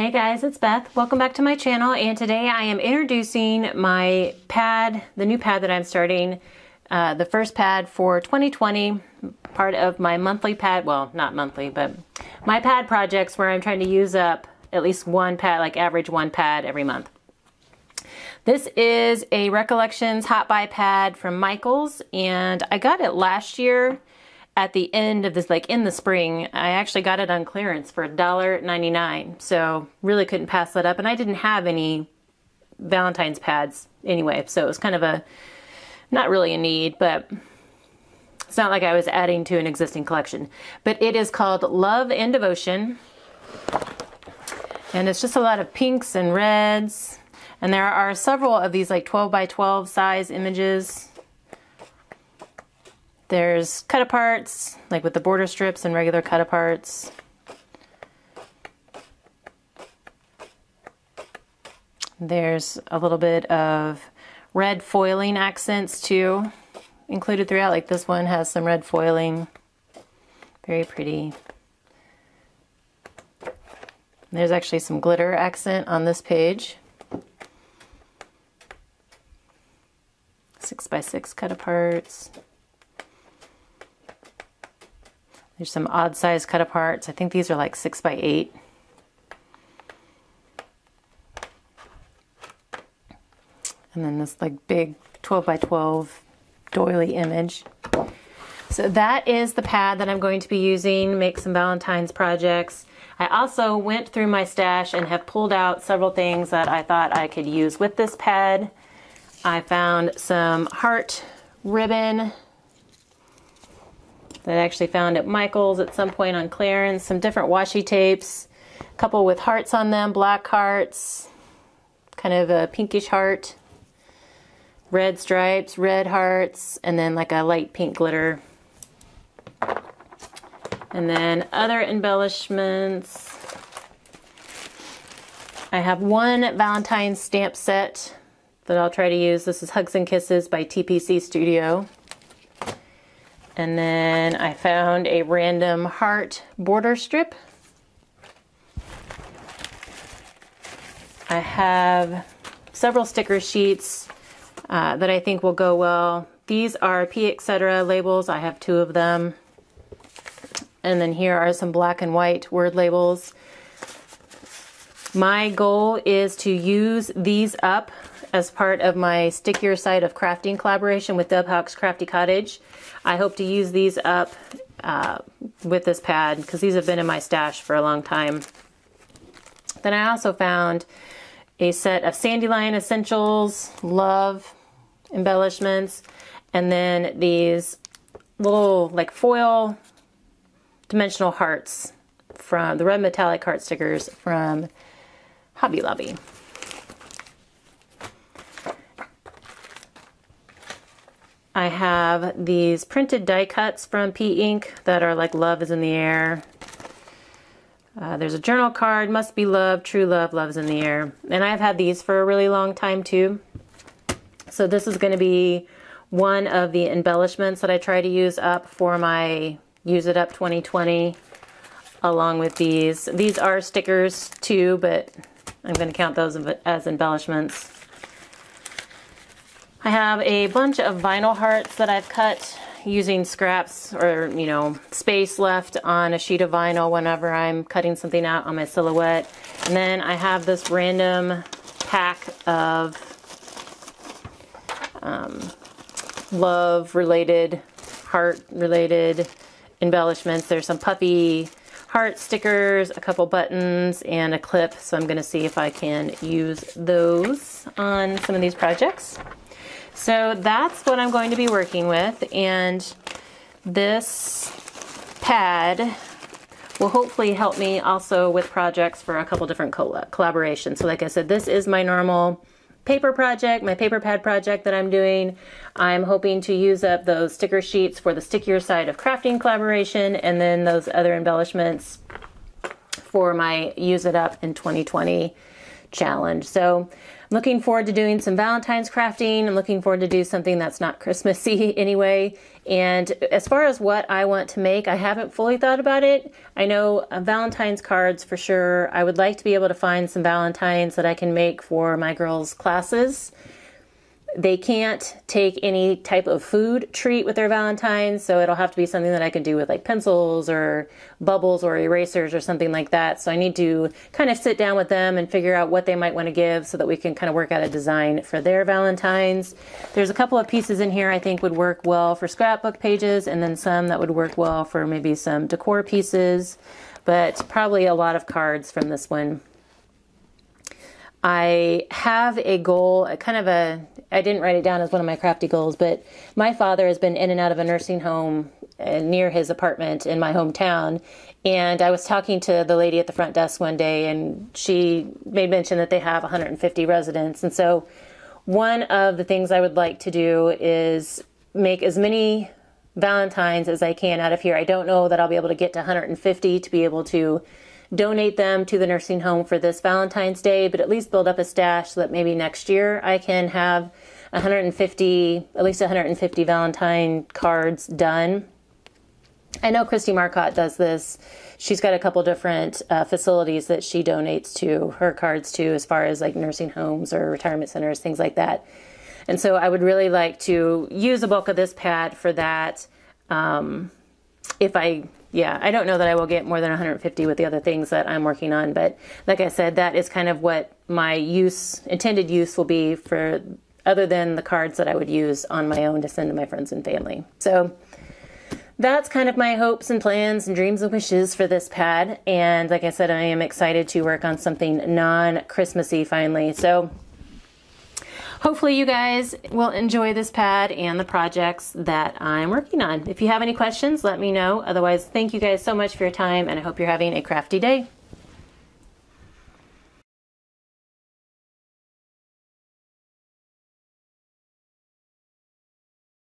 Hey guys, it's Beth. Welcome back to my channel, and today I am introducing my pad, the new pad that I'm starting, the first pad for 2020, part of my monthly pad, well, not monthly, but my pad projects where I'm trying to use up at least one pad, like average one pad every month. This is a Recollections Hot Buy pad from Michaels, and I got it last year at the end of this, like in the spring. I actually got it on clearance for $1.99, so really couldn't pass that up. And I didn't have any Valentine's pads anyway, so it was kind of a, not really a need, but it's not like I was adding to an existing collection. But it is called Love and Devotion, and it's just a lot of pinks and reds. And there are several of these like 12 by 12 size images. There's cut-aparts, like with the border strips and regular cut-aparts. There's a little bit of red foiling accents too, included throughout. Like this one has some red foiling. Very pretty. There's actually some glitter accent on this page. 6x6 cut-aparts. There's some odd size cut-aparts. I think these are like 6x8. And then this like big 12 by 12 doily image. So that is the pad that I'm going to be using, make some Valentine's projects. I also went through my stash and have pulled out several things that I thought I could use with this pad. I found some heart ribbon that I actually found at Michaels at some point on clearance, some different washi tapes, a couple with hearts on them, black hearts, kind of a pinkish heart, red stripes, red hearts, and then like a light pink glitter. And then other embellishments. I have one Valentine's stamp set that I'll try to use. This is Hugs and Kisses by TPC Studio. And then I found a random heart border strip. I have several sticker sheets that I think will go well. These are P Etc. labels. I have 2 of them. And then here are some black and white word labels. My goal is to use these up as part of my Stickier Side of Crafting collaboration with Deb Hawk's Crafty Cottage. I hope to use these up with this pad because these have been in my stash for a long time. Then I also found a set of Sandyline Essentials, Love embellishments, and then these little like foil dimensional hearts from the red metallic heart stickers from Hobby Lobby. I have these printed die cuts from P Ink that are like Love is in the Air. There's a journal card, Must Be Love, True Love, Love's in the Air. And I've had these for a really long time too. So this is going to be one of the embellishments that I try to use up for my Use It Up 2020, along with these. These are stickers too, but I'm going to count those as embellishments. I have a bunch of vinyl hearts that I've cut using scraps or, you know, space left on a sheet of vinyl whenever I'm cutting something out on my silhouette. And then I have this random pack of love-related, heart-related embellishments. There's some puppy heart stickers, a couple buttons, and a clip. So I'm going to see if I can use those on some of these projects. So that's what I'm going to be working with, and this pad will hopefully help me also with projects for a couple different collaborations. So like I said, this is my normal paper project, my paper pad project that I'm doing. I'm hoping to use up those sticker sheets for the Stickier Side of Crafting collaboration, and then those other embellishments for my Use It Up in 2020 challenge. So I'm looking forward to doing some Valentine's crafting. I'm looking forward to do something that's not Christmassy anyway. And as far as what I want to make, I haven't fully thought about it. I know Valentine's cards for sure. I would like to be able to find some Valentines that I can make for my girls' classes. They can't take any type of food treat with their Valentines, so it'll have to be something that I can do with like pencils or bubbles or erasers or something like that. So I need to kind of sit down with them and figure out what they might want to give so that we can kind of work out a design for their Valentines. There's a couple of pieces in here I think would work well for scrapbook pages, and then some that would work well for maybe some decor pieces, but probably a lot of cards from this one. I have a goal, I didn't write it down as one of my crafty goals, but my father has been in and out of a nursing home near his apartment in my hometown. And I was talking to the lady at the front desk one day, and she made mention that they have 150 residents. And so one of the things I would like to do is make as many Valentines as I can out of here. I don't know that I'll be able to get to 150 to be able to donate them to the nursing home for this Valentine's Day, but at least build up a stash so that maybe next year I can have at least 150 Valentine cards done. I know Christy Marcotte does this. She's got a couple different facilities that she donates to her cards to, as far as like nursing homes or retirement centers, things like that. And so I would really like to use a bulk of this pad for that. I don't know that I will get more than 150 with the other things that I'm working on, but like I said, that is kind of what my intended use will be for, other than the cards that I would use on my own to send to my friends and family. So that's kind of my hopes and plans and dreams and wishes for this pad. And like I said, I am excited to work on something non-Christmassy finally. So hopefully you guys will enjoy this pad and the projects that I'm working on. If you have any questions, let me know. Otherwise, thank you guys so much for your time, and I hope you're having a crafty day.